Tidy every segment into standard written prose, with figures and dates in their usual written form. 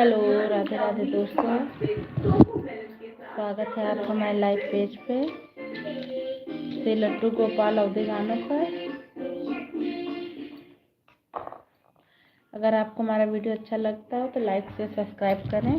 Hello, Radhe Radhe दोस्तों। स्वागत है आपका हमारे लाइव पेज पे श्री लड्डू गोपाल अवधि गानों पर। अगर आपको हमारा वीडियो अच्छा लगता हो तो लाइक से सब्सक्राइब करें।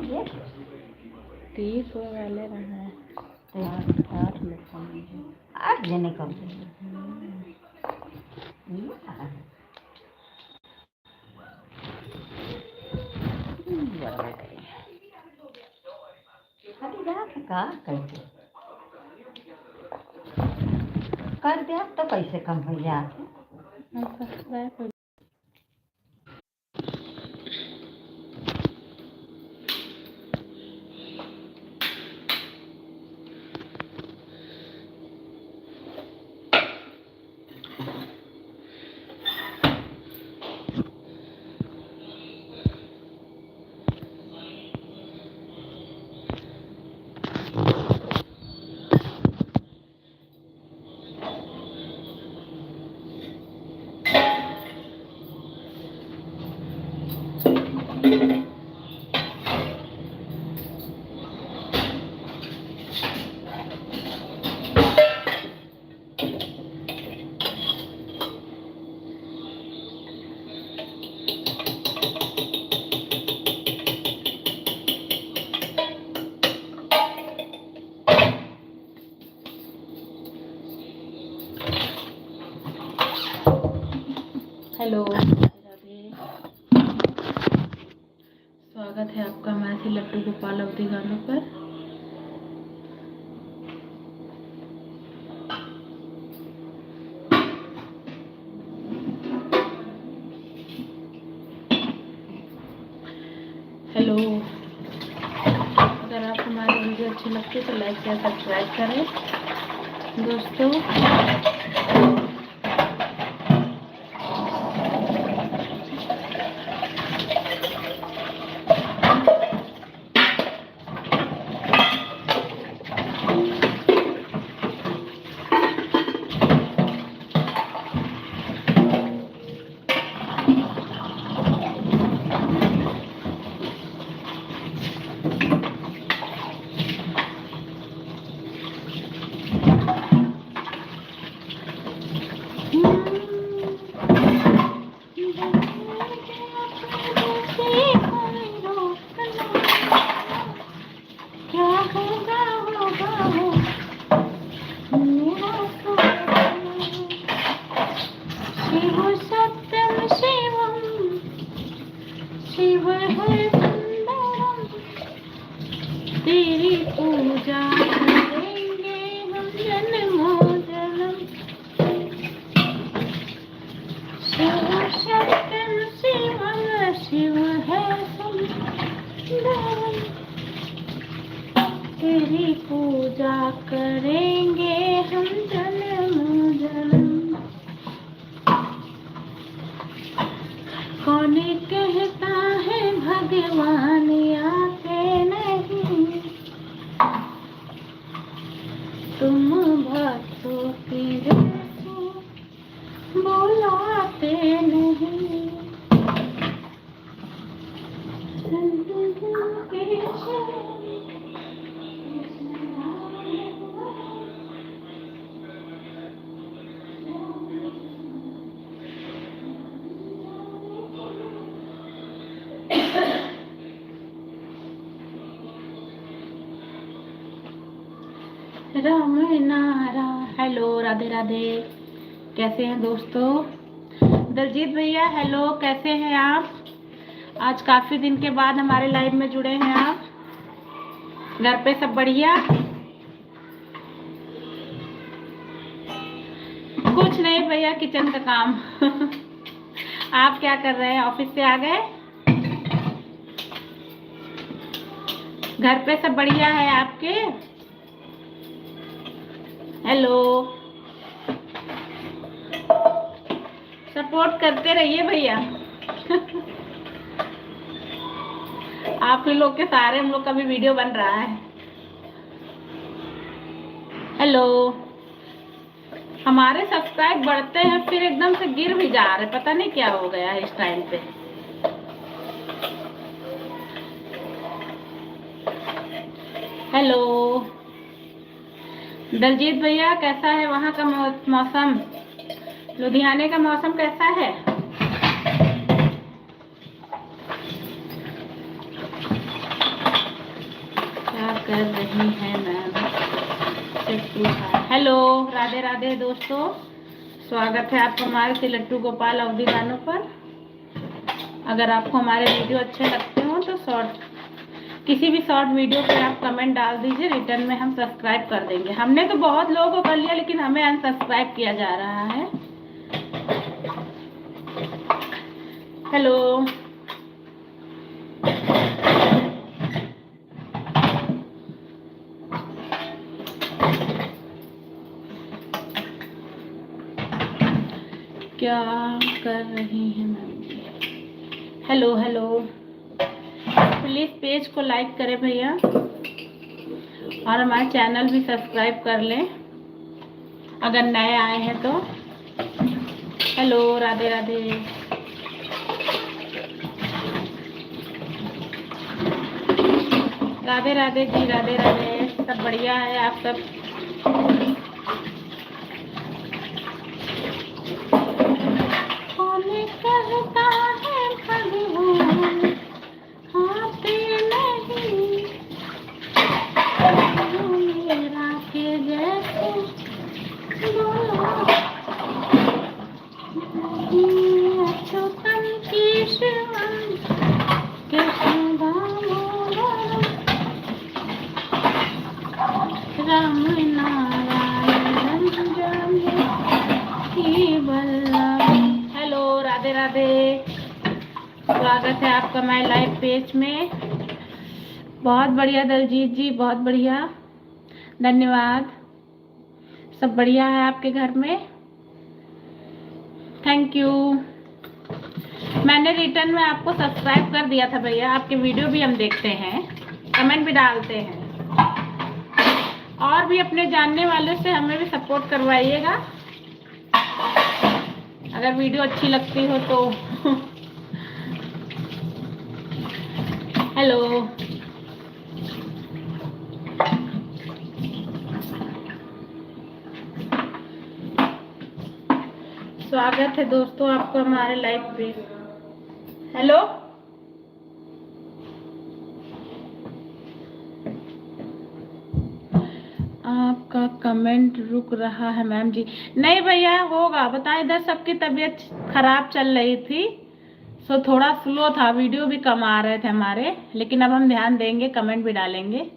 ये 30 वाले रहे 8 लोग 8 जने कम का करते कर दे तो कैसे कम हो जाते। Subscribe hello, Radhe. स्वागत है आपका हमारे श्री लड्डू गोपाल अवधि गानों पर। अगर आप हमारी वीडियो अच्छी लगती है तो लाइक शेयर सब्सक्राइब करें दोस्तों। शिव सत्यम शिवम शिव है सुंदरम, तेरी पूजा करेंगे हम जन्मों जन्म। शिव सत्यम शिवम शिव है सुंदरम, तेरी पूजा करेंगे हम जन्मों जन्म। कौन कहता है भगवान आते नहीं, तुम भक्तों के जैसे बुलाते नहीं। राम नारायण। हेलो राधे राधे, कैसे हैं दोस्तों? दलजीत भैया हेलो, कैसे हैं आप? आज काफी दिन के बाद हमारे लाइव में जुड़े हैं आप। घर पे सब बढ़िया? कुछ नहीं भैया, किचन का काम। आप क्या कर रहे हैं? ऑफिस से आ गए? घर पे सब बढ़िया है आपके? हेलो, सपोर्ट करते रहिए भैया। आप लोग के सारे हम लोग का भी वीडियो बन रहा है। हेलो, हमारे सब्सक्राइब बढ़ते हैं फिर एकदम से गिर भी जा रहे, पता नहीं क्या हो गया है इस टाइम पे। हेलो दलजीत भैया, कैसा है वहाँ का मौसम? लुधियाने का मौसम कैसा है? क्या कर रही है मैम? हेलो राधे राधे दोस्तों, स्वागत है आपका हमारे श्री लट्टू गोपाल अवधि गानों पर। अगर आपको हमारे वीडियो अच्छे लगते हो तो किसी भी शॉर्ट वीडियो पे आप कमेंट डाल दीजिए, रिटर्न में हम सब्सक्राइब कर देंगे। हमने तो बहुत लोगों को कर लिया लेकिन हमें अनसब्सक्राइब किया जा रहा है। हेलो क्या कर रही हैं ma'am? Hello hello, please page को लाइक करें भैया और हमारे चैनल भी सब्सक्राइब कर लें अगर नए आए हैं तो। हेलो राधे राधे, राधे राधे जी, राधे राधे। सब बढ़िया है? आप सब कौन कहता है भगवान आते नहीं, मेरा के जैसे अच्युतम केशवम कृष्ण दामोदरम राम नारायण जानकी वल्लभ। हेलो राधे राधे, स्वागत है आपका माय लाइव पेज में। बहुत बढ़िया दलजीत जी, बहुत बढ़िया, धन्यवाद। सब बढ़िया है आपके घर में? Thank you. मैंने रिटर्न में आपको सब्सक्राइब कर दिया था भैया, आपके वीडियो भी हम देखते हैं, कमेंट भी डालते हैं, और भी अपने जानने वालों से हमें भी सपोर्ट करवाइएगा अगर वीडियो अच्छी लगती हो तो। हेलो, स्वागत है दोस्तों आपको हमारे लाइव पे। हेलो, आपका कमेंट रुक रहा है मैम जी। नहीं भैया, होगा, बताएं, इधर सबकी तबीयत खराब चल रही थी, सो थोड़ा स्लो था, वीडियो भी कम आ रहे थे हमारे, लेकिन अब हम ध्यान देंगे, कमेंट भी डालेंगे।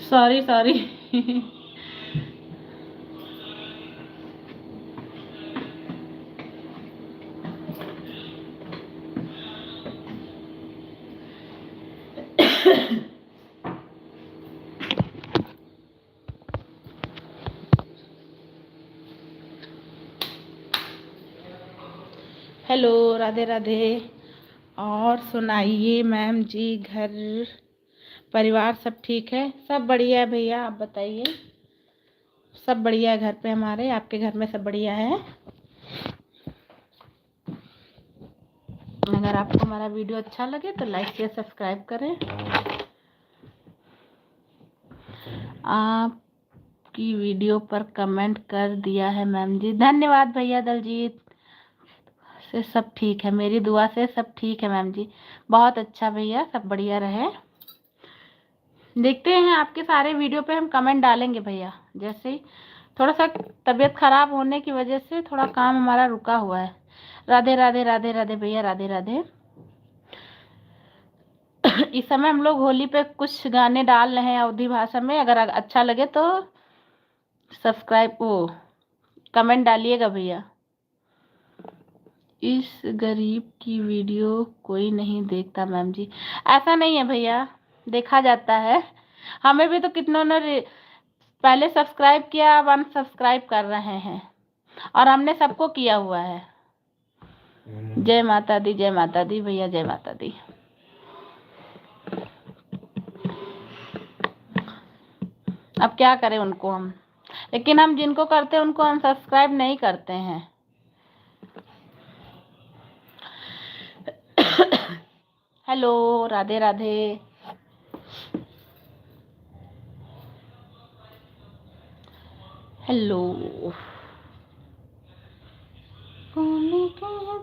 Sorry sorry. Hello, Radhe Radhe. और सुनाइए मैम जी, घर परिवार सब ठीक है? सब बढ़िया है भैया, आप बताइए। सब बढ़िया है घर पे हमारे, आपके घर में सब बढ़िया है? अगर आपको हमारा वीडियो अच्छा लगे तो लाइक शेयर सब्सक्राइब करें। आपकी वीडियो पर कमेंट कर दिया है मैम जी, धन्यवाद भैया दलजीत। से सब ठीक है, मेरी दुआ से सब ठीक है मैम जी। बहुत अच्छा भैया, सब बढ़िया रहे। देखते हैं आपके सारे वीडियो पे हम कमेंट डालेंगे भैया। जैसे ही थोड़ा सा तबीयत खराब होने की वजह से थोड़ा काम हमारा रुका हुआ है। राधे राधे, राधे राधे भैया, राधे राधे। इस समय हम लोग होली पे कुछ गाने डाल रहे हैं अवधी भाषा में, अगर अच्छा लगे तो सब्सक्राइब वो कमेंट डालिएगा भैया। इस गरीब की वीडियो कोई नहीं देखता मैम जी। ऐसा नहीं है भैया, देखा जाता है, हमें भी तो कितनों ने पहले सब्सक्राइब किया, अब अनसब्सक्राइब कर रहे हैं, और हमने सबको किया हुआ है। जय माता दी, जय माता दी भैया, जय माता दी। अब क्या करें उनको हम, लेकिन हम जिनको करते हैं उनको अनसब्सक्राइब नहीं करते हैं। हेलो, राधे राधे। हेलो, कौन कहता है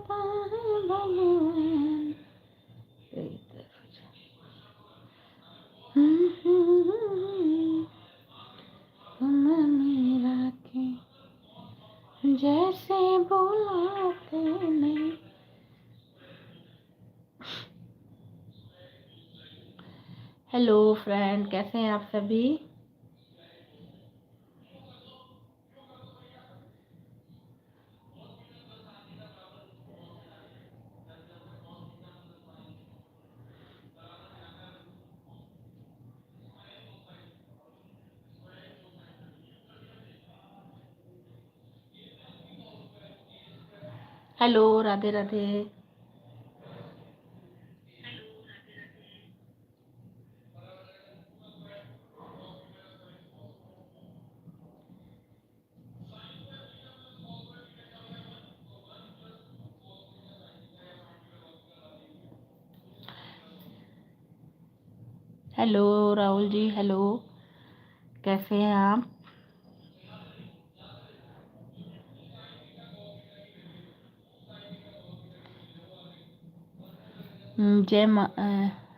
भगवान, मेरा के जैसे बुलाते नहीं। हेलो फ्रेंड, कैसे हैं आप सभी? Hello, Radhe Radhe. Hello Rahul ji, hello, कैसे हैं आप?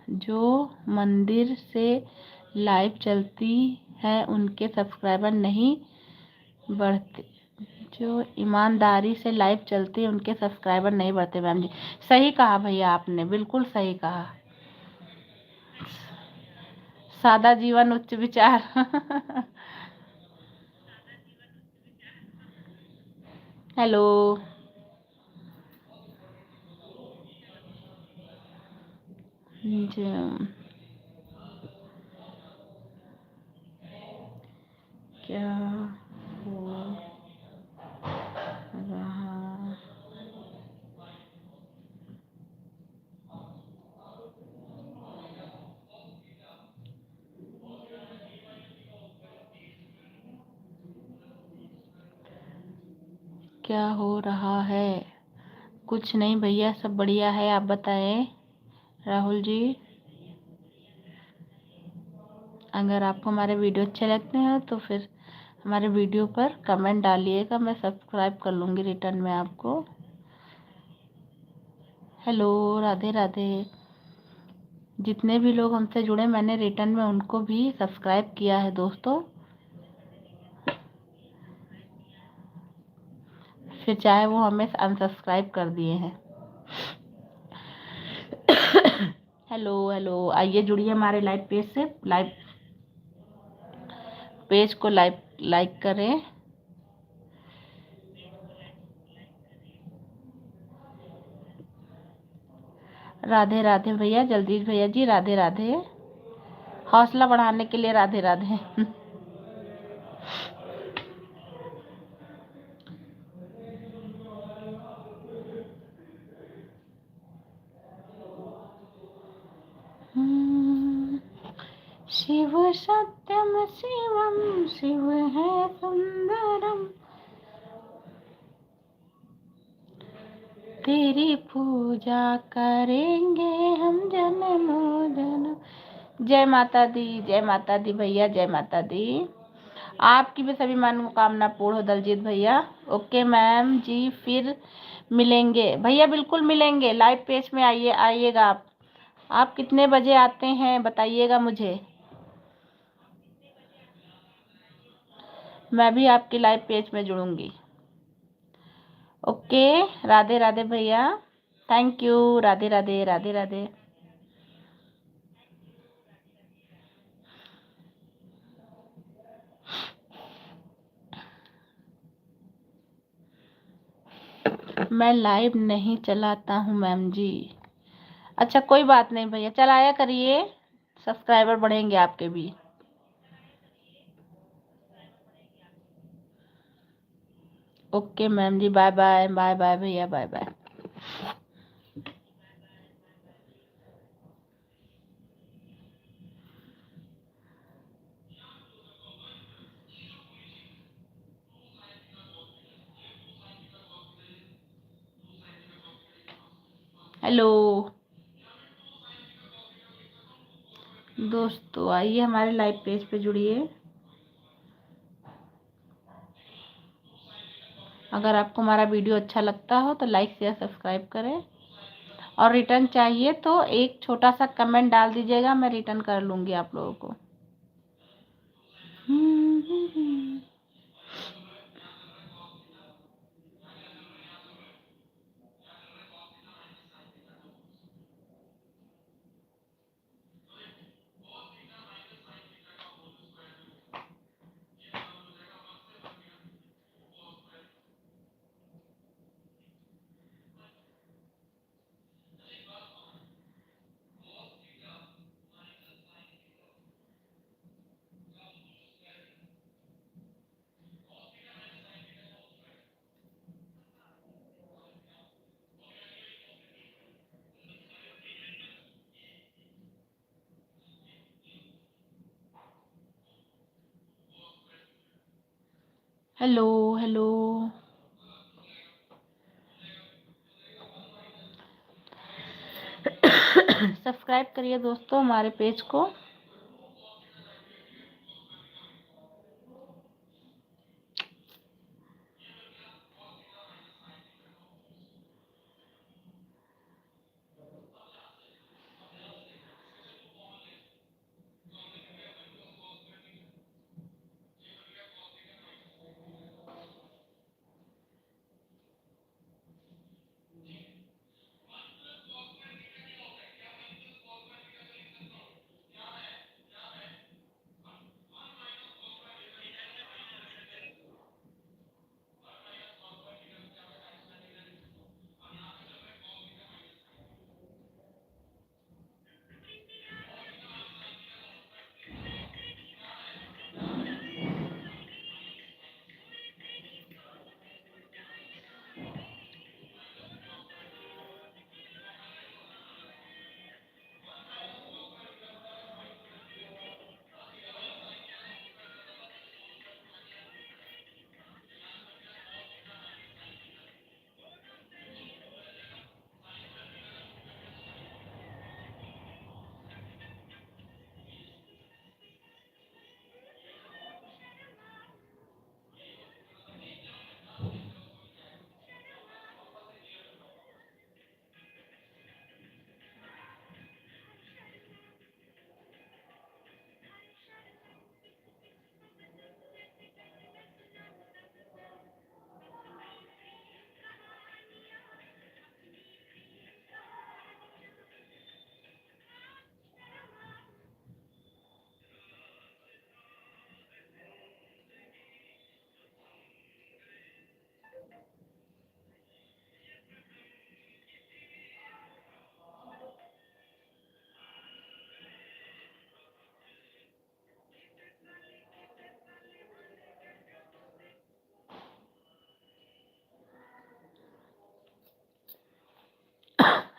जो मंदिर से लाइव चलती है उनके सब्सक्राइबर नहीं बढ़ते, जो ईमानदारी से लाइव चलती है उनके सब्सक्राइबर नहीं बढ़ते मैम जी। सही कहा भैया आपने, बिल्कुल सही कहा। सादा जीवन उच्च विचार। हेलो, ज- क्या हो रहा क्या हो रहा है? कुछ नहीं भैया, सब बढ़िया है। आप बताएं राहुल जी। अगर आपको हमारे वीडियो अच्छे लगते हैं तो फिर हमारे वीडियो पर कमेंट डालिएगा, मैं सब्सक्राइब कर लूँगी रिटर्न में आपको। हेलो, राधे राधे। जितने भी लोग हमसे जुड़े, मैंने रिटर्न में उनको भी सब्सक्राइब किया है दोस्तों। फिर चाहे वो हमें अनसब्सक्राइब कर दिए हैं। हेलो हेलो, आइए जुड़िए हमारे लाइव पेज से। लाइव पेज को लाइक करें। राधे राधे भैया, जल्दी भैया जी, राधे राधे। हौसला बढ़ाने के लिए राधे राधे। शिव सत्यम शिवम, शिव है सुंदरम, तेरी पूजा करेंगे हम जन्मों जन्म। जय माता दी, जय माता दी भैया, जय माता दी। आपकी भी सभी मनोकामना पूर्ण हो दलजीत भैया। ओके मैम जी, फिर मिलेंगे भैया, बिल्कुल मिलेंगे। लाइव पेज में आइएगा आप कितने बजे आते हैं बताइएगा मुझे, मैं भी आपकी लाइव पेज में जुड़ूंगी। ओके, राधे राधे भैया, थैंक यू। राधे राधे, राधे राधे। मैं लाइव नहीं चलाता हूँ मैम जी। अच्छा, कोई बात नहीं भैया, चलाया करिए, सब्सक्राइबर बढ़ेंगे आपके भी। ओके मैम जी, बाय बाय, बाय बाय भैया, बाय बाय। हेलो दोस्तों, आइए हमारे लाइव पेज पे जुड़िए। अगर आपको हमारा वीडियो अच्छा लगता हो तो लाइक शेयर सब्सक्राइब करें, और रिटर्न चाहिए तो एक छोटा सा कमेंट डाल दीजिएगा, मैं रिटर्न कर लूँगी आप लोगों को। हेलो हेलो, सब्सक्राइब करिए दोस्तों हमारे पेज को।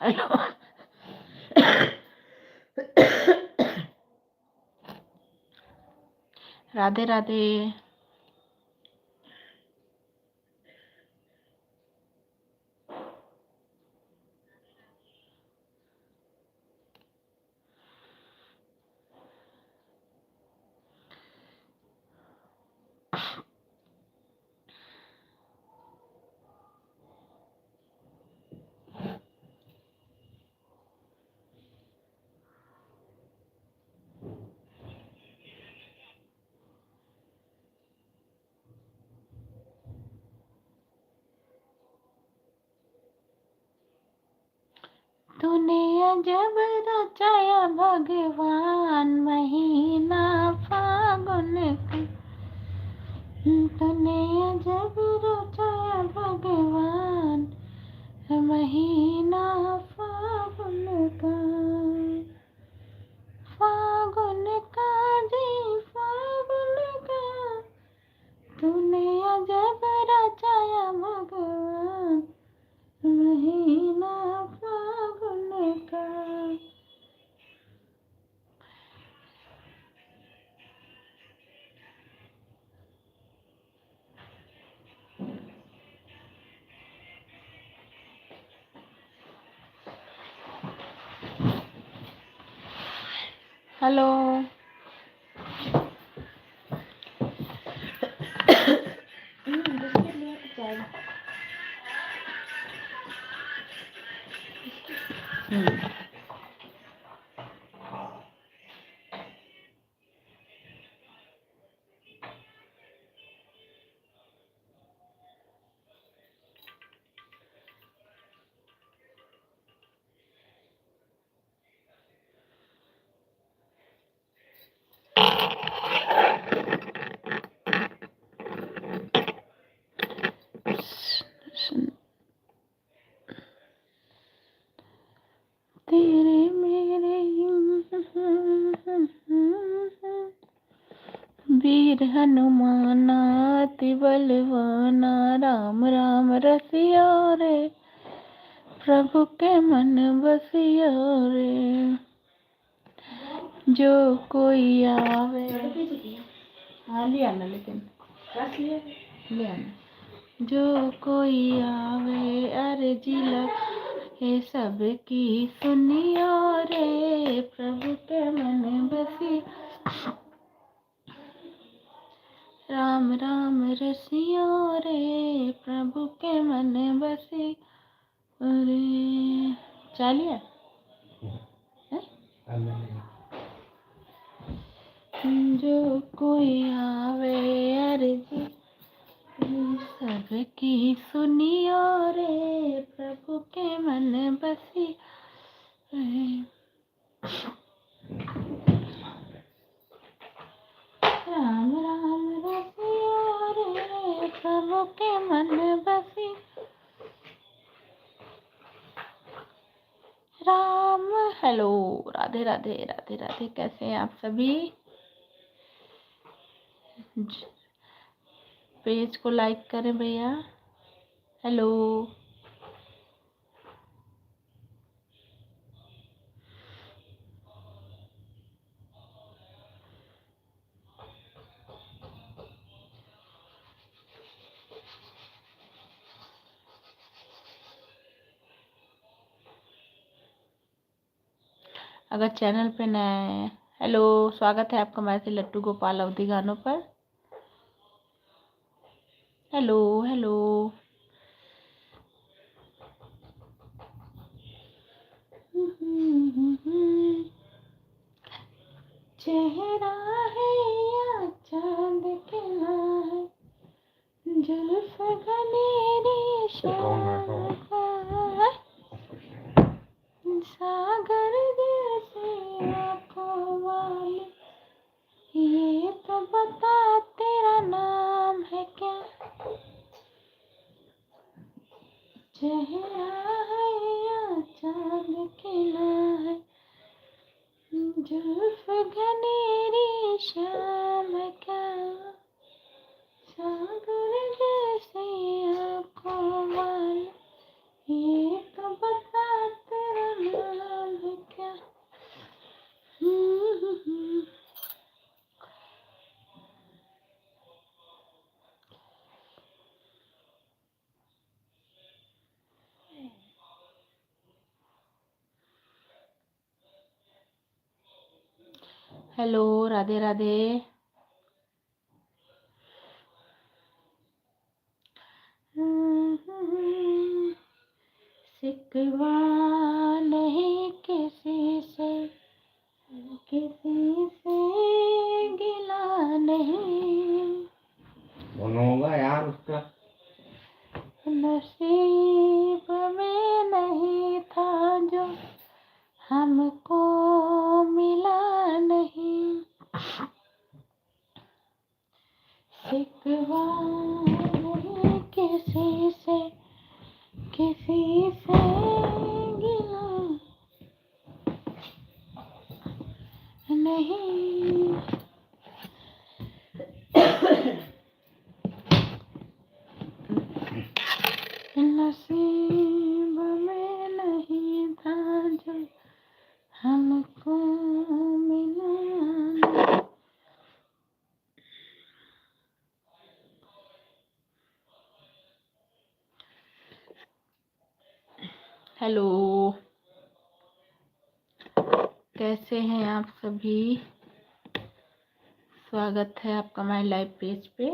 हेलो। राधे राधे। तूने अजब रचाया भगवान महीना फागुन का। तूने अजब रचाया भगवान महीना फागुन का। फागुन का जी फागुन का। तूने अजब रचाया भगवान महीना फागुन का। हेलो। बिस्किट ले चाय। तेरे मेरे वीर हनुमाना अति बलवाना राम राम रसिया रे प्रभु के मन बसिया रे। जो कोई आवे हाँ ले आना लेकिन रस ले आना। जो कोई आवे अर्जी लगे सबकी सुनियो रे प्रभु के मन बसी राम राम रसियो रे प्रभु के मन बसी अरे चालिए जो कोई आवे अर्जी सबकी सुनियो रे प्रभु के मन बसी राम राम रसियो रे प्रभु के मन बसी राम। हेलो राधे राधे राधे राधे। कैसे हैं आप सभी? पेज को लाइक करें भैया। हेलो अगर चैनल पे नए हैं, हेलो स्वागत है आपका हमारे लट्टू गोपाल अवधि गानों पर। हेलो हेलो चेहरा है या चांद खिला है जुल्फ घनेरी शाम का सागर जैसे आँखों वाली ये तो बता तेरा नाम है क्या। चेहरा है या चांद खिला है जुल्फ घनेरी शाम का सागर जैसे आँखों वाली ये तो बता तेरा हेलो, राधे राधे। शिकवा नहीं किसी से, किसी से गिला नहीं, होगा यार उसका। नसीब में नहीं था जो हमको मिला नहीं, शिकवा नहीं किसी से, किसी से गिला नहीं। नसीब में नहीं था जो हमको मिला। हेलो, कैसे हैं आप सभी? स्वागत है आपका हमारे लाइव पेज पे।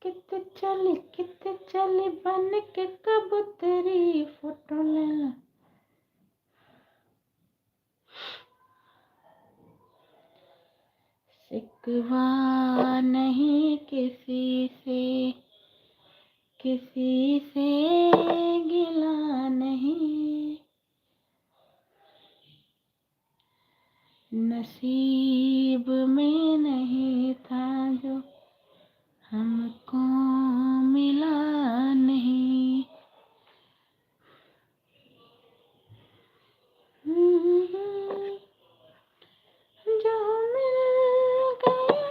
कितने चली बन के कबूतरी, फोटो लेना। शिकवा नहीं किसी से, किसी से गिला नहीं, नसीब में नहीं था जो हमको मिला नहीं। जो मिल गया।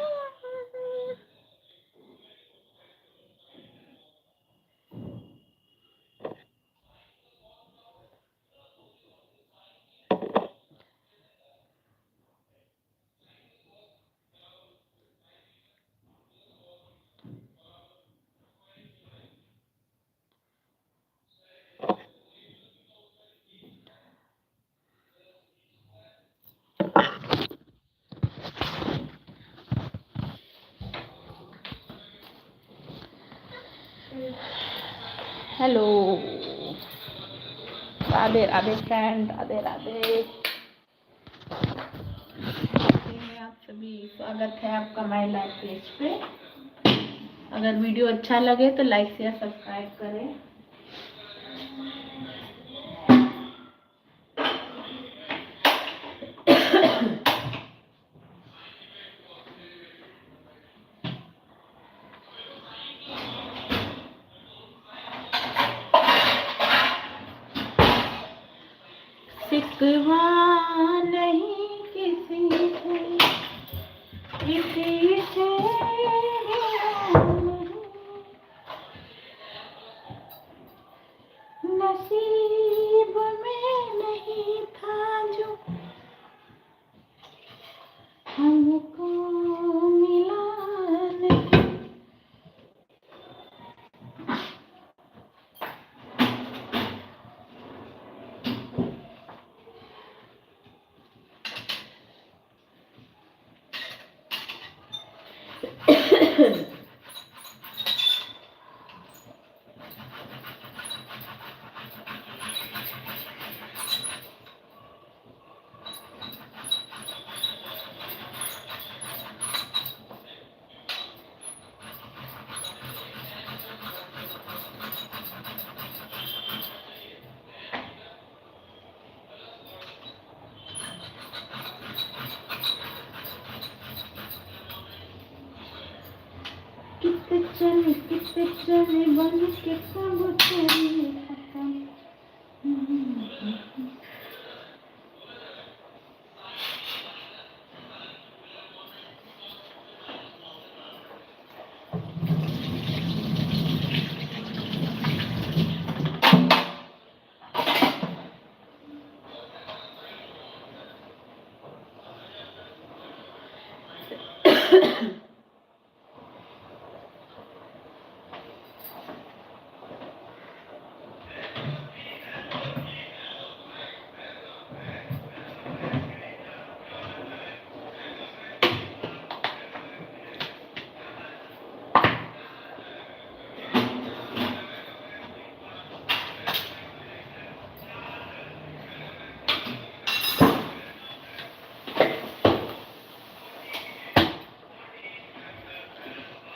Hello, Radhe Radhe friend, Radhe Radhe. कैसे हैं आप सभी? स्वागत है आपका हमारे लाइव पेज पे। अगर वीडियो अच्छा लगे तो लाइक शेयर सब्सक्राइब करें। शिकवा नहीं किसी से, किसी से गिला नहीं, नसीब में नहीं था जो हमको मिला नहीं। कितने चले बन के कबूतरी,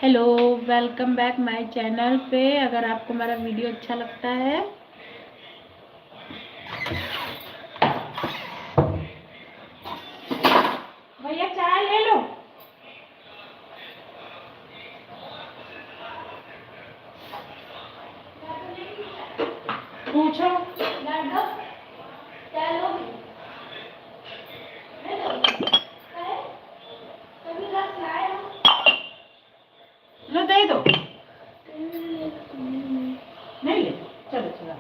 hello, welcome back my channel पे। अगर आपको हमारा वीडियो अच्छा लगता है भैया चाय ले लो। पूछो लो, दे दो। नहीं ले, चलो चलो।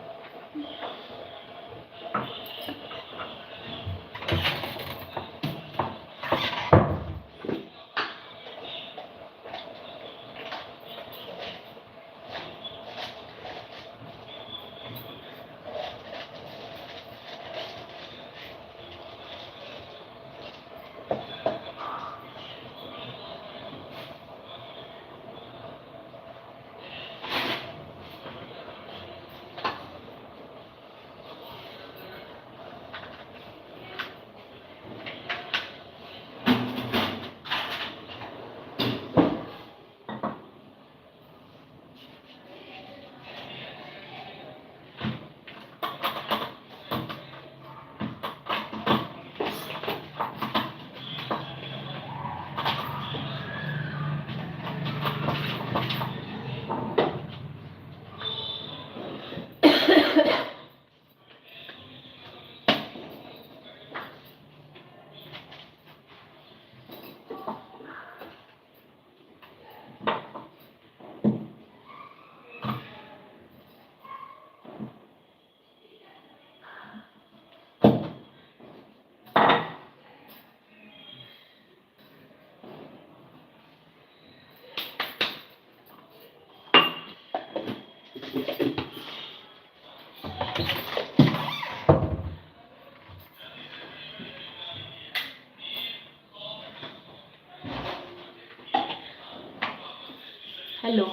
हेलो,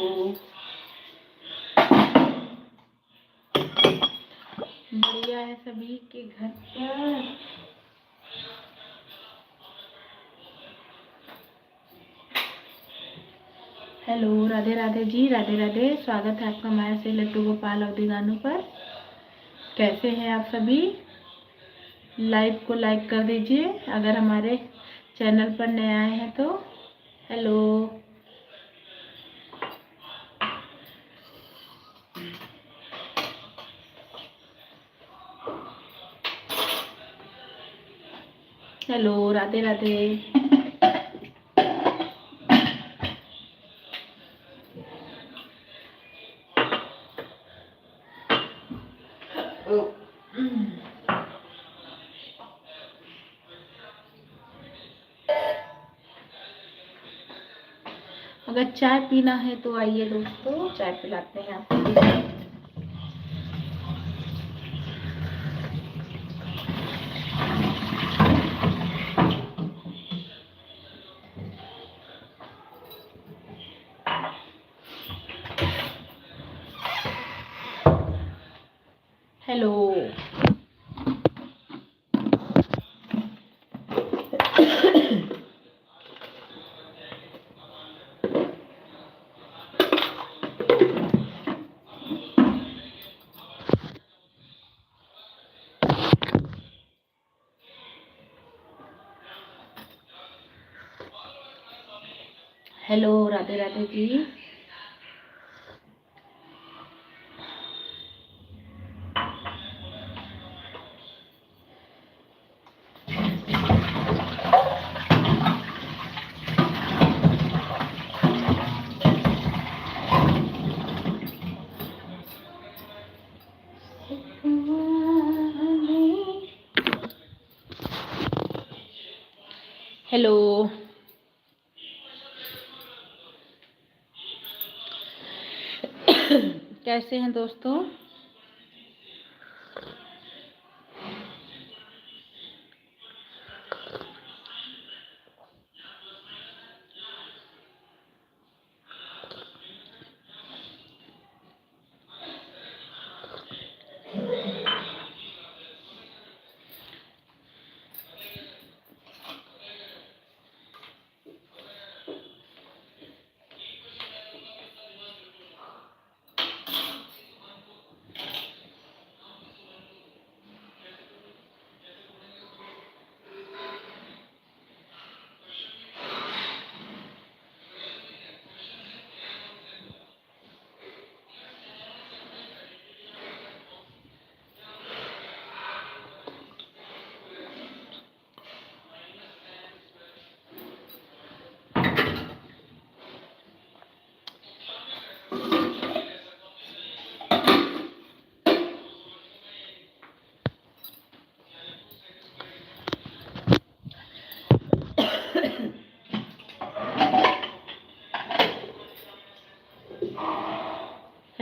बढ़िया है सभी के घर पर। हेलो, राधे राधे जी, राधे राधे। स्वागत है आपका हमारे से लट्टू गोपाल अवधि गानों पर। कैसे हैं आप सभी? लाइव को लाइक कर दीजिए अगर हमारे चैनल पर नए आए हैं तो। Hello, hello, Radhe Radhe. अगर चाय पीना है तो आइए दोस्तों, चाय पिलाते हैं आपको। Hello, hello, Radhe Radhe ji. Hello, कैसे हैं दोस्तों?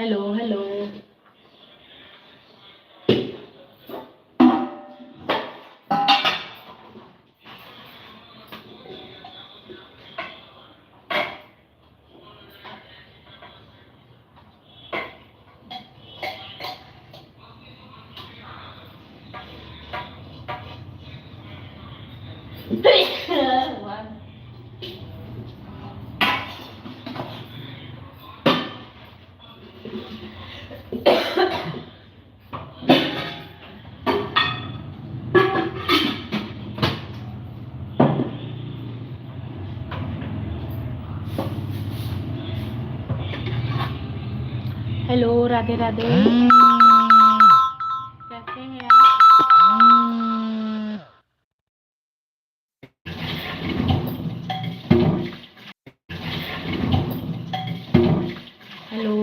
Hello hello. Hello Radhe Radhe, कैसे हैं आप? हेलो।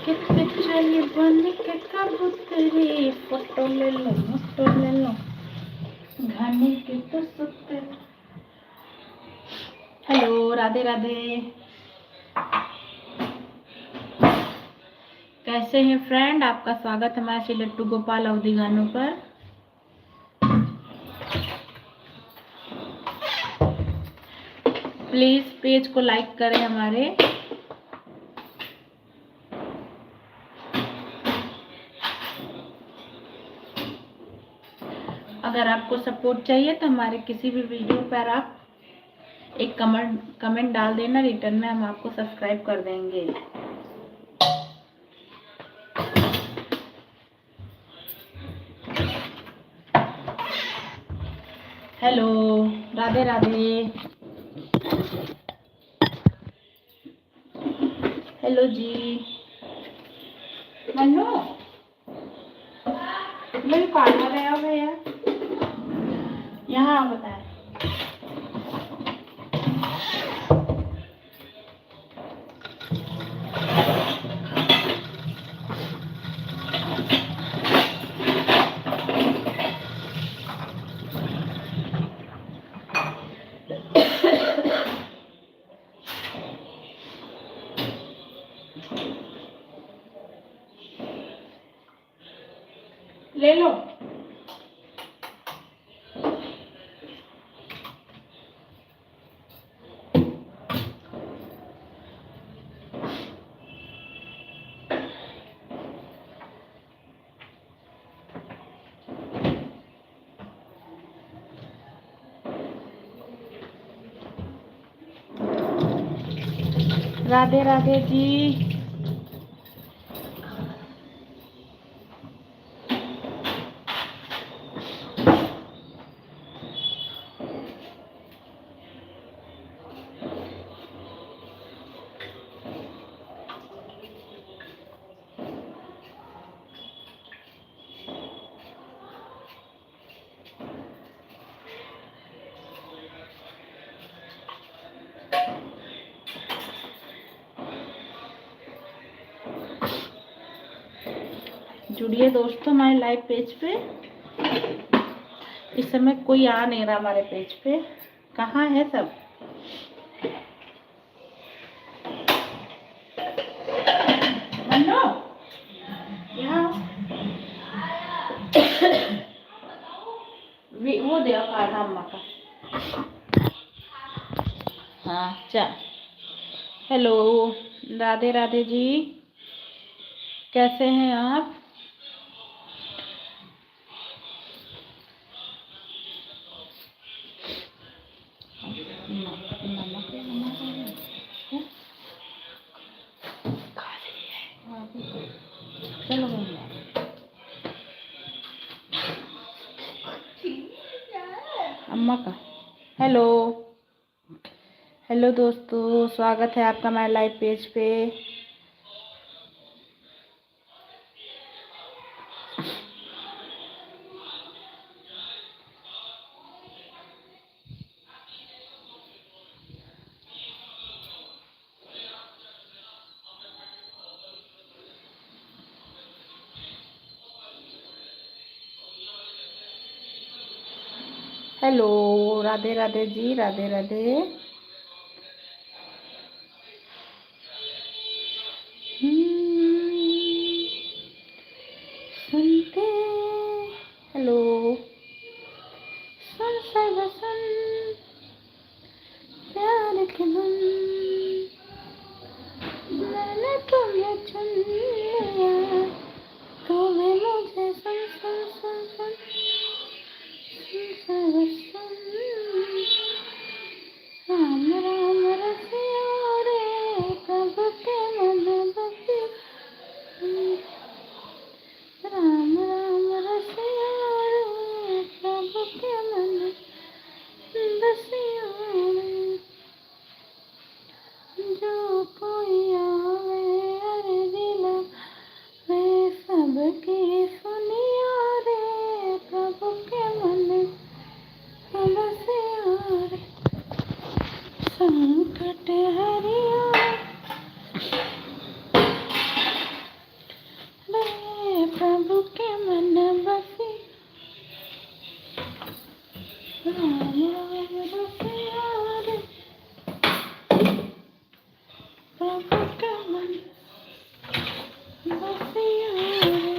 कितने चले बन के कबूतरी, फोटो ले लो घने के तो सुते। हेलो राधे राधे, कैसे हैं फ्रेंड? आपका स्वागत है हमारे श्री लट्टू गोपाल अवधि गानों पर। प्लीज पेज को लाइक करें हमारे। अगर आपको सपोर्ट चाहिए तो हमारे किसी भी वीडियो पर आप एक कमेंट डाल देना, रिटर्न में हम आपको सब्सक्राइब कर देंगे। हेलो राधे राधे, हेलो जी। मन्नू मेरे पार्लर रहे हो भैया, यहाँ बताए। ले लो। राधे राधे जी। जुड़िए दोस्तों हमारे लाइव पेज पे। इस समय कोई आ नहीं रहा हमारे पेज पे, कहाँ है सब? मन्नू यहाँ वो दे काढ़ा अम्मा का। हाँ चा। हेलो राधे राधे जी, कैसे हैं आप? चलो अम्मा का। हेलो हेलो दोस्तों, स्वागत है आपका हमारे लाइव पेज पे। हेलो, राधे राधे जी, राधे राधे। सुनते, हेलो, सुन सब सुन, प्यार के मन, मैंने तुम्हें चुन लिया, तुम्हें मुझे सुन सुन सुन सुन, सुन सब सुन, राम राम रसिया रे, प्रभु के मन बसी, राम राम रसिया रे, प्रभु के मन बसिया रे, जो कोई आवे अरे दिला वे सबकी सुनिया रे, प्रभु के मन बसिया रे, संकट हरिया रे, प्रभु के मन बसी, राम राम रसिया रे, प्रभु के मन बसिया रे,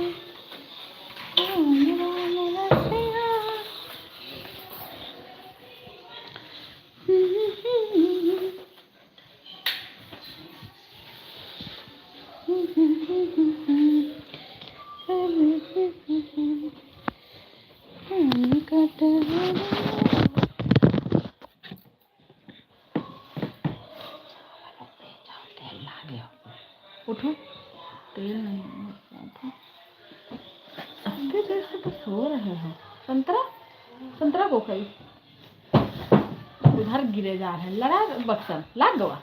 राम राम रसिया। संकट उठो, तेल नहीं है, उठो, इतनी देर से तो सो रहे हो। संतरा, संतरा को खाई, उधर गिरे जा रहे हैं, लड़ा बक्सन लग गया,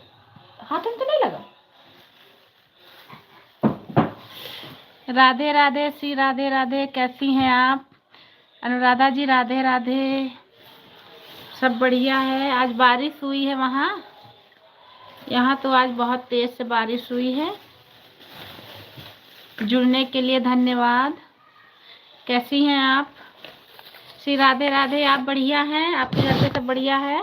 हाथ में तो नहीं लगा। राधे राधे श्री राधे राधे, कैसी हैं आप? अनुराधा जी राधे राधे, सब बढ़िया है। आज बारिश हुई है वहाँ, यहाँ तो आज बहुत तेज से बारिश हुई है। जुड़ने के लिए धन्यवाद। कैसी हैं आप? श्री राधे राधे, आप बढ़िया हैं? आपके घर पे सब बढ़िया है?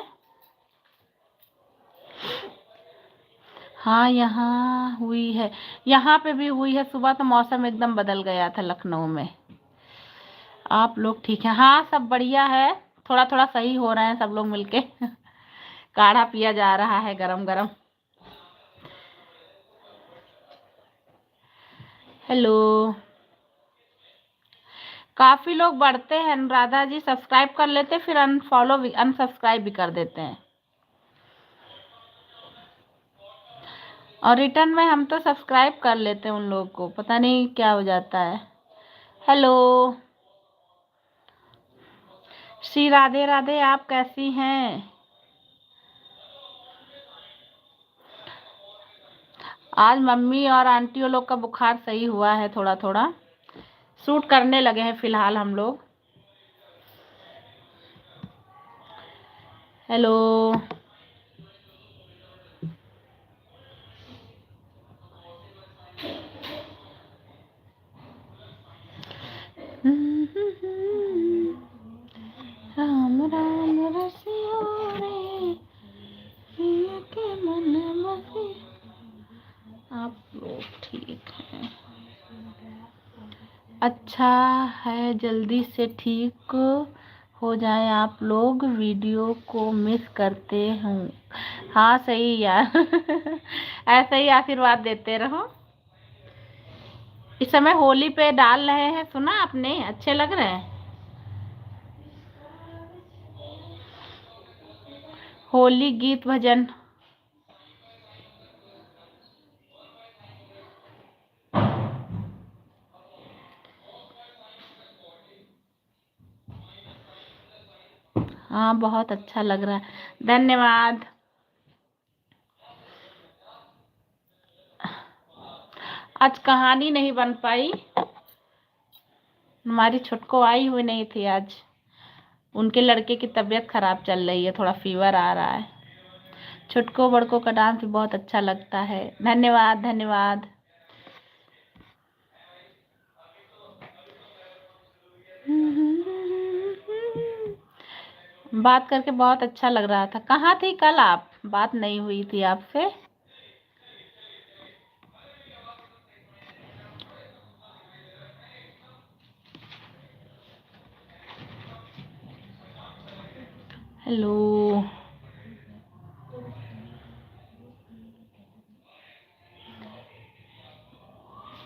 हाँ, यहाँ हुई है, यहाँ पे भी हुई है। सुबह तो मौसम एकदम बदल गया था लखनऊ में। आप लोग ठीक हैं? हाँ, सब बढ़िया है। थोड़ा थोड़ा सही हो रहे हैं सब लोग मिलके। काढ़ा पिया जा रहा है गरम गरम। हेलो, काफी लोग बढ़ते हैं अनुराधा जी, सब्सक्राइब कर लेते फिर अनफॉलो भी, अनसब्सक्राइब भी कर देते हैं, और रिटर्न में हम तो सब्सक्राइब कर लेते हैं उन लोगों को, पता नहीं क्या हो जाता है। हेलो, श्री राधे राधे, आप कैसी हैं? आज मम्मी और आंटियों लोग का बुखार सही हुआ है, थोड़ा थोड़ा सूट करने लगे हैं फिलहाल हम लोग। हेलो, राम राम रसिया रे, पिया के मन बसी। आप लोग ठीक हैं? अच्छा है, जल्दी से ठीक हो जाए। आप लोग वीडियो को मिस करते हूँ। हाँ सही यार। ऐसे ही आशीर्वाद देते रहो। इस समय होली पे डाल रहे हैं, सुना आपने? अच्छे लग रहे हैं। होली गीत भजन। हाँ, बहुत अच्छा लग रहा है, धन्यवाद। आज कहानी नहीं बन पाई, हमारी छुटको आई हुई नहीं थी आज। उनके लड़के की तबीयत खराब चल रही है, थोड़ा फीवर आ रहा है। छुटको बड़को का डांस भी बहुत अच्छा लगता है, धन्यवाद धन्यवाद। बात करके बहुत अच्छा लग रहा था। कहाँ थी कल आप? बात नहीं हुई थी आपसे। हेलो,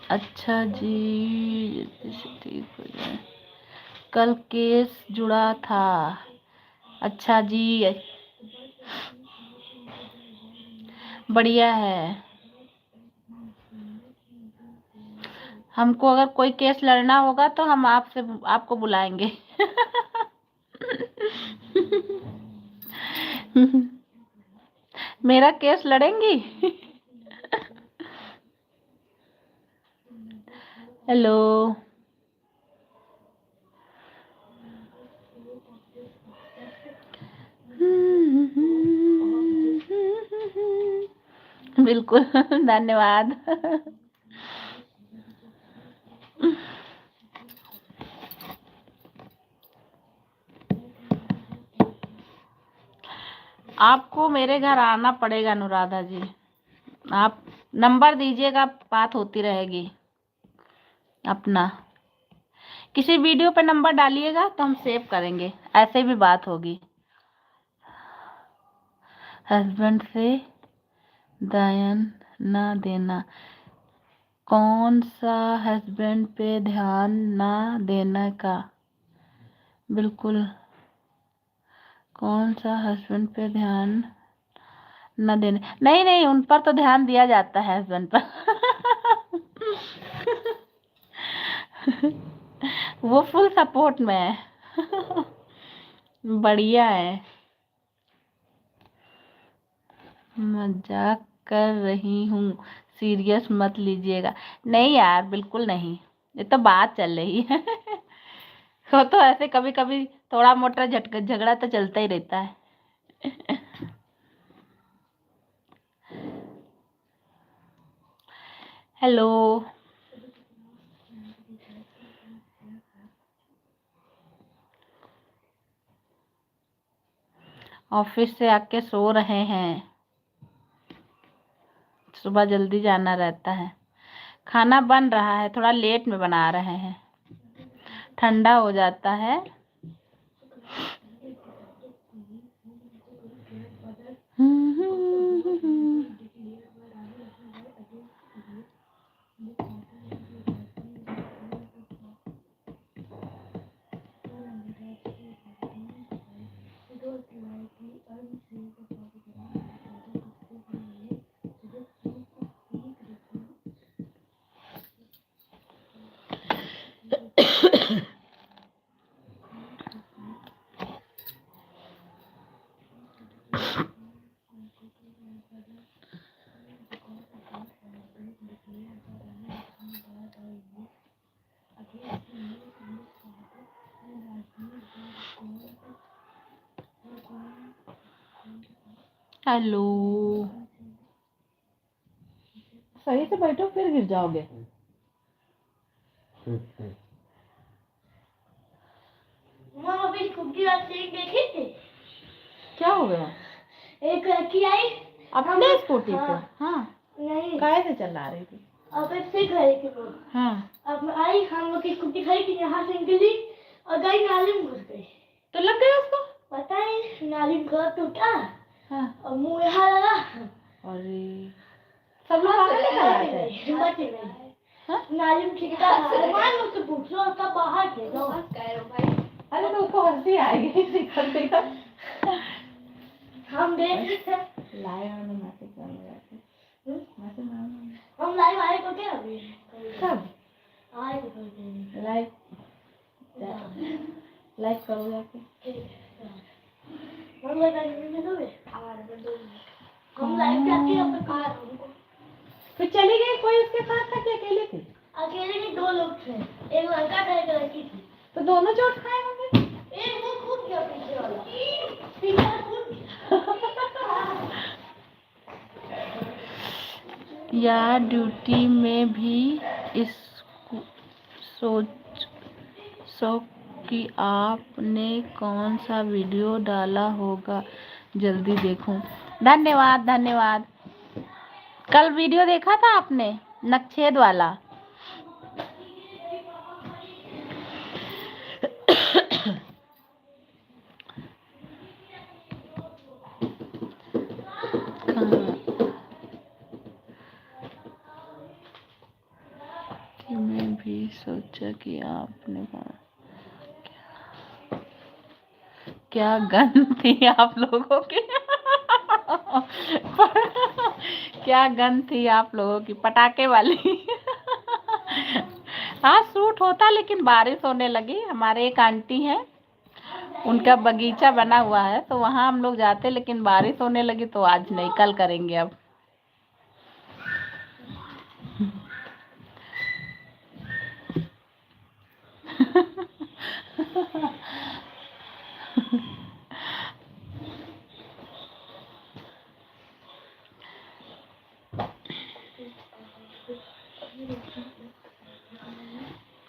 अच्छा जी, जैसे ठीक हो जाए। कल केस जुड़ा था। अच्छा जी, बढ़िया है। हमको अगर कोई केस लड़ना होगा तो हम आपको बुलाएंगे। मेरा केस लड़ेंगी? हेलो, बिल्कुल। धन्यवाद। आपको मेरे घर आना पड़ेगा अनुराधा जी। आप नंबर दीजिएगा, बात होती रहेगी। अपना किसी वीडियो पे नंबर डालिएगा तो हम सेव करेंगे, ऐसे भी बात होगी। हस्बैंड से ध्यान ना देना, कौन सा हस्बैंड पे ध्यान ना देने का? बिल्कुल, कौन सा हस्बैंड पे ध्यान न देने? नहीं नहीं, उन पर तो ध्यान दिया जाता है, हस्बैंड पर। वो फुल सपोर्ट में है। बढ़िया है। मजाक कर रही हूँ, सीरियस मत लीजिएगा। नहीं यार, बिल्कुल नहीं, ये तो बात चल रही है। वो तो ऐसे कभी कभी थोड़ा मोटा झगड़ा तो चलता ही रहता है। हेलो, ऑफिस से आके सो रहे हैं, सुबह जल्दी जाना रहता है। खाना बन रहा है, थोड़ा लेट में बना रहे हैं, ठंडा हो जाता है। हेलो, सही से बैठो, फिर गिर जाओगे। अभी कुकी वाली देखी थी। क्या हो गया? एक लड़की आई अपने स्कूटी पे? हाँ, नहीं, काहे से चला रही थी? अब सीख रही थी वो। हाँ, अब आई, हम लोग की स्कूटी खड़ी थी, यहाँ से निकली और गई नाली में घुस गई। तो लग गया उसको? पता नहीं, नाली में गला टूटा हाँ, और मुंह यहाँ लगा। अरे सब लोग बाहर निकल आए थे? हिम्मत ही नहीं। हाँ? नाली में ठीक था, मान लो तो पूछो सब बाहर थे तो। अरे तो उसको हंसी आएगी, दिक्कत दिक्कत। हम देख लाए और मैसेज करने जाते। मैसेज हम लाइव आए तो क्या अभी कब आए तो कोई नहीं। लाइक करो जाके। हम लाइव आए दोगे हम लाइव जाके अपने कार हमको फिर चली गई, कोई उसके साथ था कि अकेले थी? अकेले में दो लोग थे, एक लड़का था एक लड़की थी। तो दोनों चोट खाए होंगे। एक वो कूद गया पीछे वाला, पीछे वाला कूद गया। या ड्यूटी में भी इस सोच सो कि आपने कौन सा वीडियो डाला होगा, जल्दी देखूं। धन्यवाद धन्यवाद। कल वीडियो देखा था आपने नक्शेद वाला? कि मैं भी सोचा कि आपने क्या गन थी आप लोगों की। क्या गन थी आप लोगों की, पटाखे वाली। हाँ शूट होता, लेकिन बारिश होने लगी। हमारे एक आंटी हैं, उनका बगीचा बना हुआ है, तो वहां हम लोग जाते, लेकिन बारिश होने लगी तो आज नहीं, कल करेंगे अब।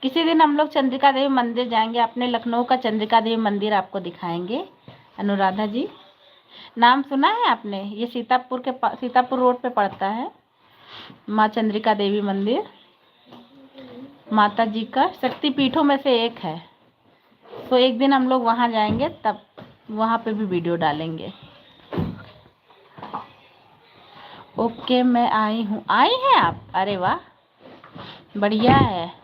किसी दिन हम लोग चंद्रिका देवी मंदिर जाएंगे, अपने लखनऊ का चंद्रिका देवी मंदिर आपको दिखाएंगे। अनुराधा जी, नाम सुना है आपने? ये सीतापुर रोड पे पड़ता है, माँ चंद्रिका देवी मंदिर। माता जी का शक्ति पीठों में से एक है। तो एक दिन हम लोग वहां जाएंगे, तब वहां पे भी वीडियो डालेंगे। ओके मैं आई हूँ। आई हैं आप? अरे वाह, बढ़िया है।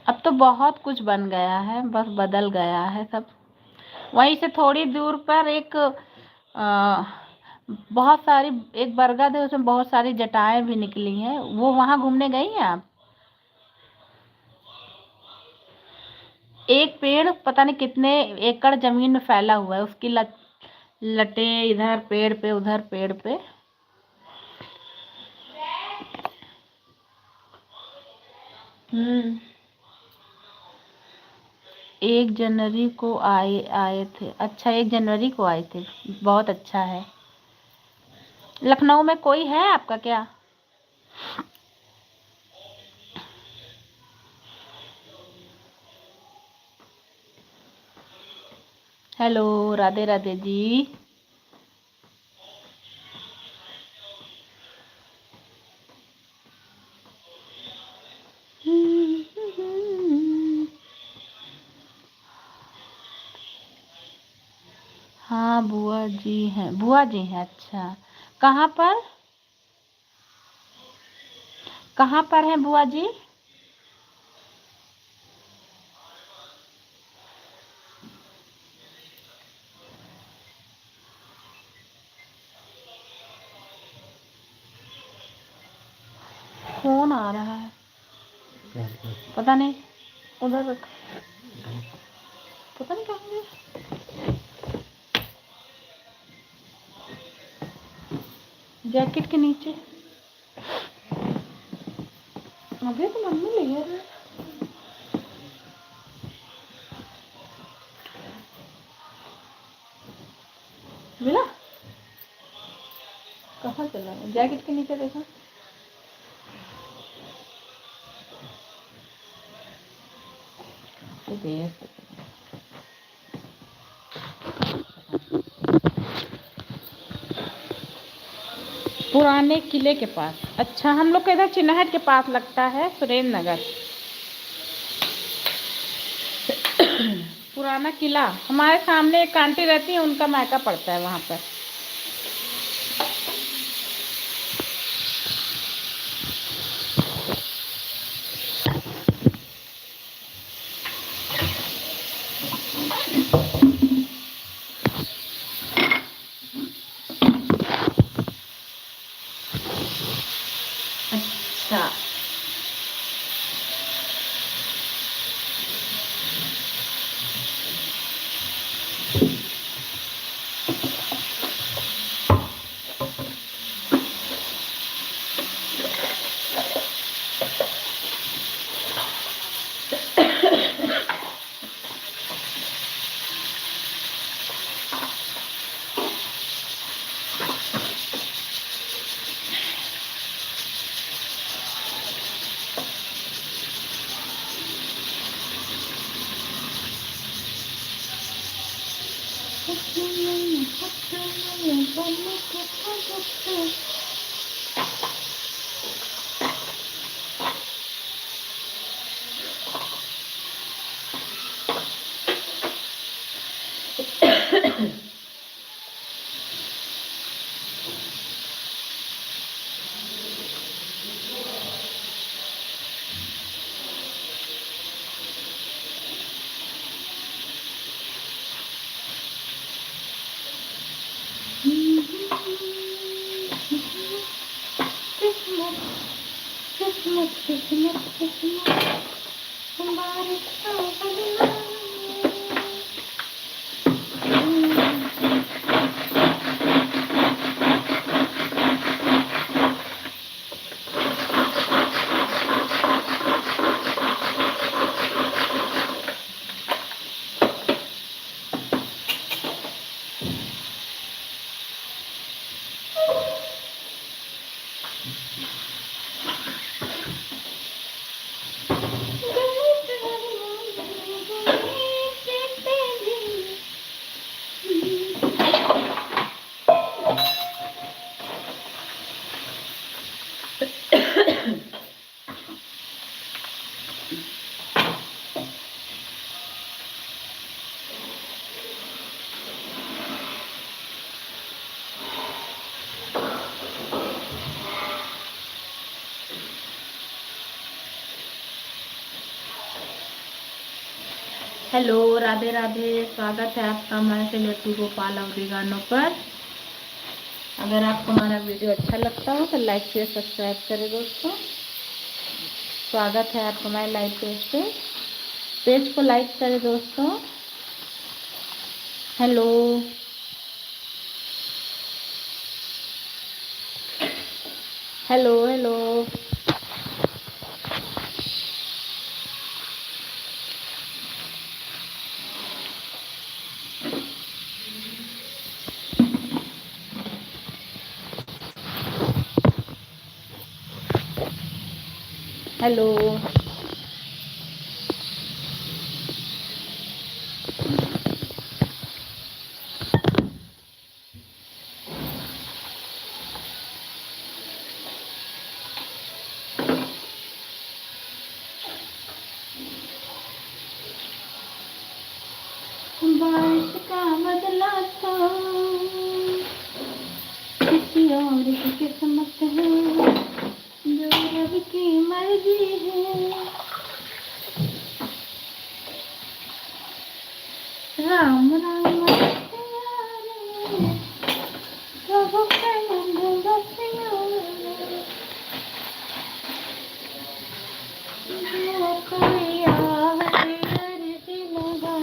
अब तो बहुत कुछ बन गया है, बस बदल गया है सब। वहीं से थोड़ी दूर पर एक बहुत सारी एक बरगद है, उसमें बहुत सारी जटाएं भी निकली हैं। वो वहां घूमने गई हैं आप? एक पेड़ पता नहीं कितने एकड़ जमीन में फैला हुआ है, उसकी लटें इधर पेड़ पे उधर पेड़ पे। हम्म, 1 जनवरी को आए थे। अच्छा, 1 जनवरी को आए थे, बहुत अच्छा है। लखनऊ में कोई है आपका क्या? हेलो, राधे राधे जी। हाँ बुआ जी हैं, बुआ जी हैं। अच्छा, कहाँ पर? कहाँ पर हैं बुआ जी? फोन आ रहा है, पता नहीं, उधर रख, पता नहीं कहाँ गया। जैकेट के नीचे। अभी तो मम्मी ले गया। मिला? कहाँ चला गया? जैकेट के नीचे देखा। पुराने किले के पास। अच्छा, हम लोग का इधर चिन्हट के पास लगता है, सुरेंद्र नगर। पुराना किला, हमारे सामने एक आंटी रहती है, उनका मायका पड़ता है वहां पर। अच्छा, किस्मत किस्मत किस्मत हमारे साथ हेलो, राधे राधे। स्वागत है आपका हमारे से लट्टू गोपाल अवधि गानों पर। अगर आपको हमारा वीडियो अच्छा लगता हो तो लाइक शेयर सब्सक्राइब करें दोस्तों। स्वागत है आपका हमारे लाइव पेज पे। पेज को लाइक करें दोस्तों। Hello hello hello. हेलो बारिश का बदला तो किसी और की किस्मत है, जो रब की मर्जी है। राम राम रसिया रे, प्रभु के नंद बसिया रे। जो कोई आवे अर्जी लगा,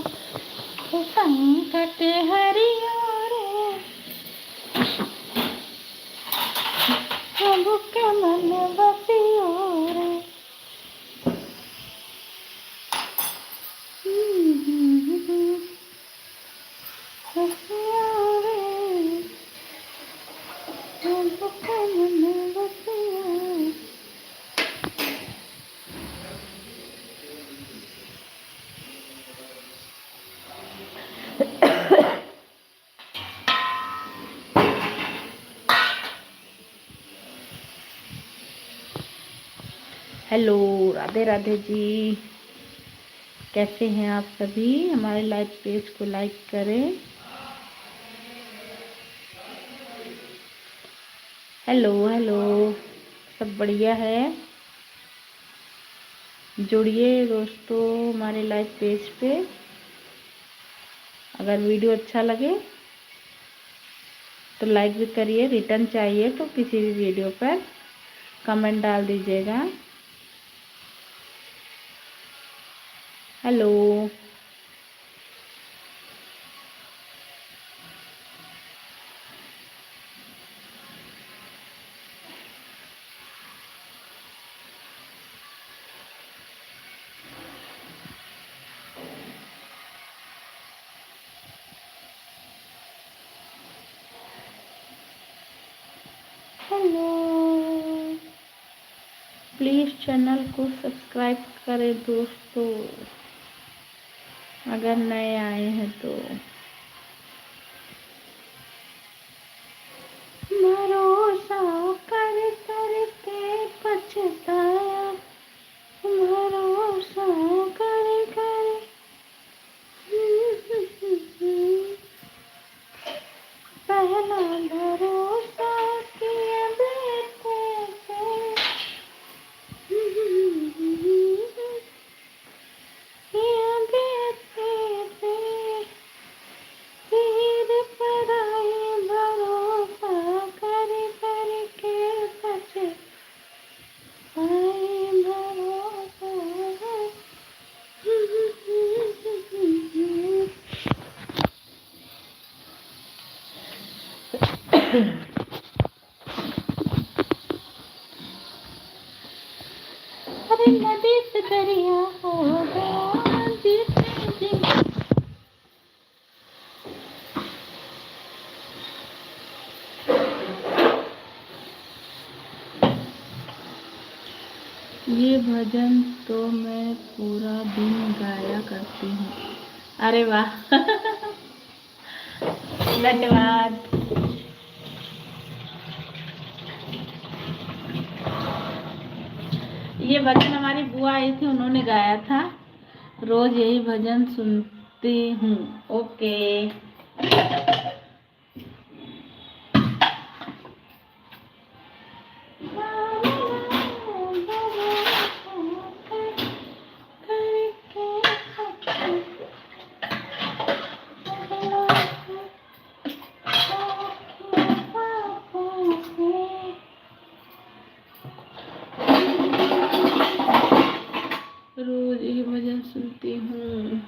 तो संकट हरिया रे। प्रभु के मन बसिया रे। बसिया रे, प्रभु के मन बसिया रे। हेलो, राधे राधे जी। कैसे हैं आप सभी? हमारे लाइव पेज को लाइक करें। हेलो हेलो, सब बढ़िया है? जुड़िए दोस्तों हमारे लाइव पेज पे। अगर वीडियो अच्छा लगे तो लाइक भी करिए। रिटर्न चाहिए तो किसी भी वीडियो पर कमेंट डाल दीजिएगा। हेलो हेलो, प्लीज़ चैनल को सब्सक्राइब करें दोस्तों, अगर नए आए हैं तो। पछताया भरोसा करे करे। पहला भरोसा किया बेटे से, किया बेटे से, फिर पर आए भरोसा करे करके पछताए भरोसा। अरे नदी से दरिया हो गया जिसमें जी। ये भजन तो मैं पूरा दिन गाया करती हूँ। अरे वाह धन्यवाद। ये भजन हमारी बुआ आई थी, उन्होंने गाया था। रोज यही भजन सुनती हूँ। ओके रोज यही भजन सुनती हूँ।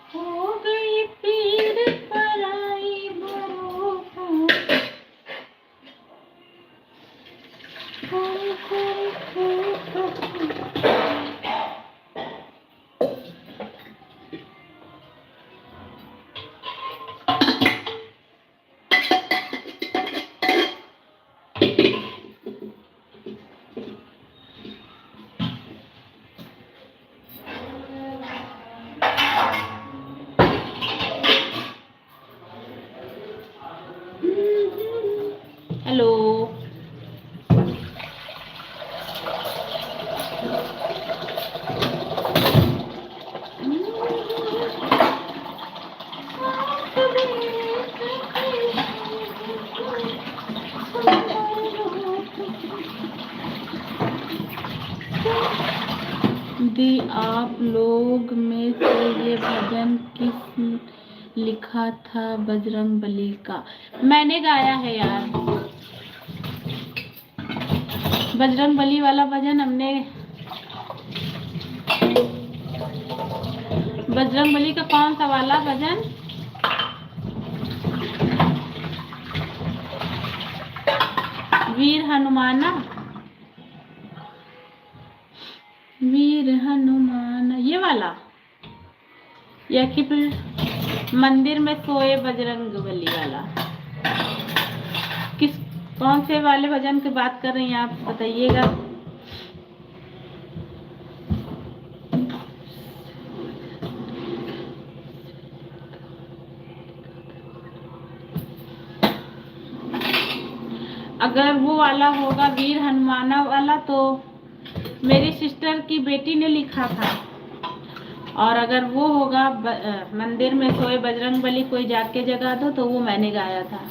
हो गई पीर पराई भरोसा करे करके हेलो दी आप लोग में से ये भजन किस लिखा था? बजरंगबली का। मैंने गाया है यार, बजरंगबली वाला भजन हमने। बजरंगबली का कौन सा वाला भजन? वीर हनुमाना, वीर हनुमान ये वाला, या कि फिर मंदिर में सोए बजरंगबली वाला? किस कौन से वाले भजन की बात कर रही हैं आप, बताइएगा। अगर वो वाला होगा वीर हनुमाना वाला तो मेरी सिस्टर की बेटी ने लिखा था, और अगर वो होगा मंदिर में सोए बजरंगबली कोई जाके जगा दो तो वो मैंने गाया था।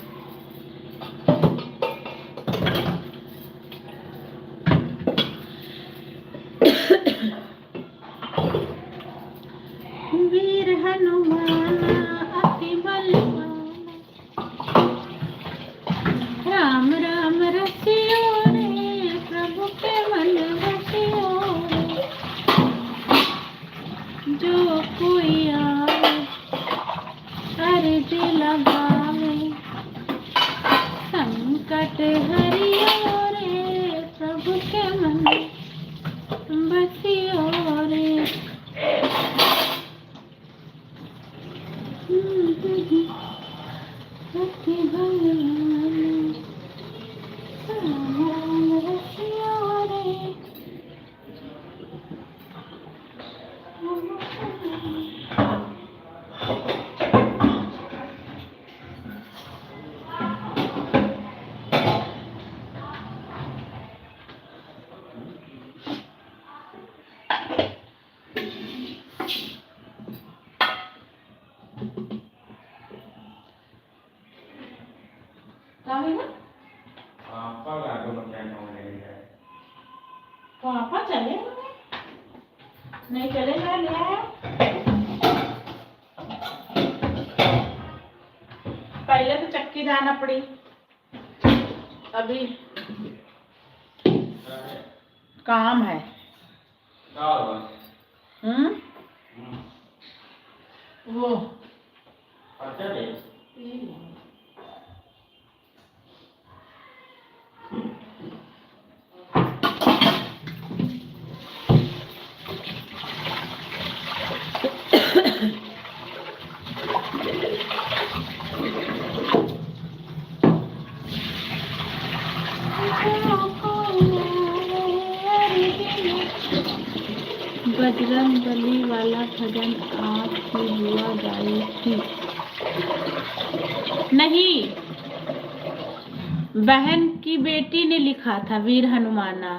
वीर हनुमाना अति बलवाना, राम राम रसियो रे प्रभु के मन बसियो रे। जो कोई आवे अर्ज लगावे, संकट हरियो रे प्रभु के मन बसियो रे। अति पापा चले नहीं चलेगा ले आया। पहले तो चक्की जाना पड़ी, अभी काम है। वो बजरंग बली वाला भजन आपकी बुआ गाई थी? नहीं, बहन की बेटी ने लिखा था, वीर हनुमाना।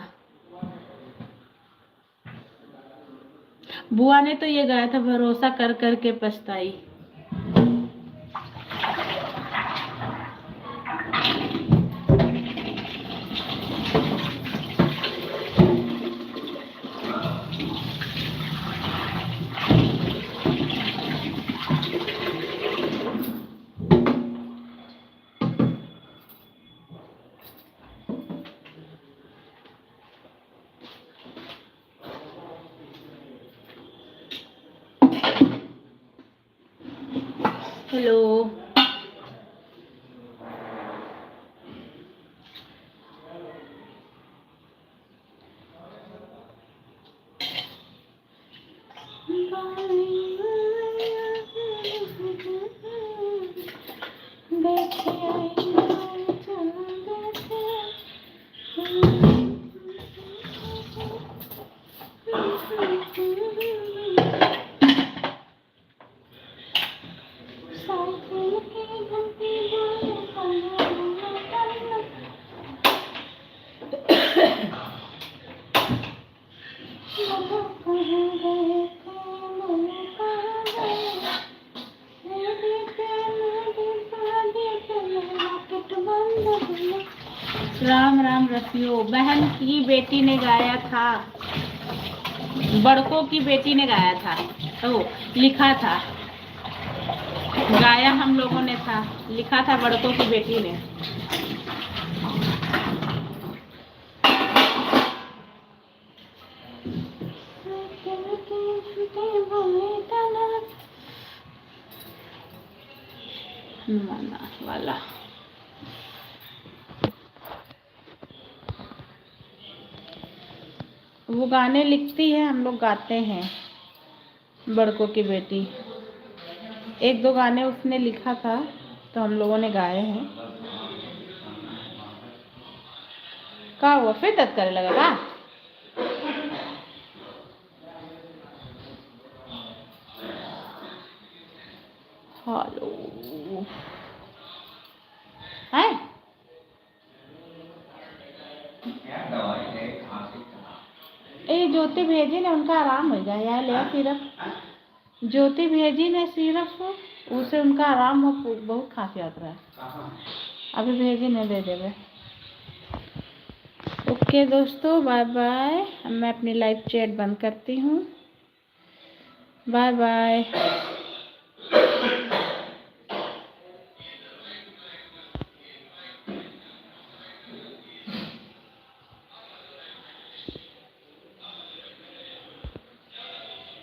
बुआ ने तो ये गाया था, भरोसा कर कर के पछताई। हेलो, राम राम रसियो। बहन की बेटी ने गाया था, बड़कों की बेटी ने गाया था, तो लिखा था, गाया हम लोगों ने था, लिखा था बड़कों की बेटी ने। हनुमाना वाला वो गाने लिखती है, हम लोग गाते हैं। बड़कों की बेटी, एक दो गाने उसने लिखा था तो हम लोगों ने गाए हैं। क्या हुआ, फिर दर्द करने लगा का? हेलो है, ए ज्योति भेजी ने, उनका आराम हो जाए यार, ले सिर्फ ज्योति भेजी ने, सिर्फ उसे उनका आराम हो, बहुत खांसी आता है। अभी भेजी ने, दे देवे। ओके दोस्तों, बाय बाय। मैं अपनी लाइव चैट बंद करती हूँ। Bye bye.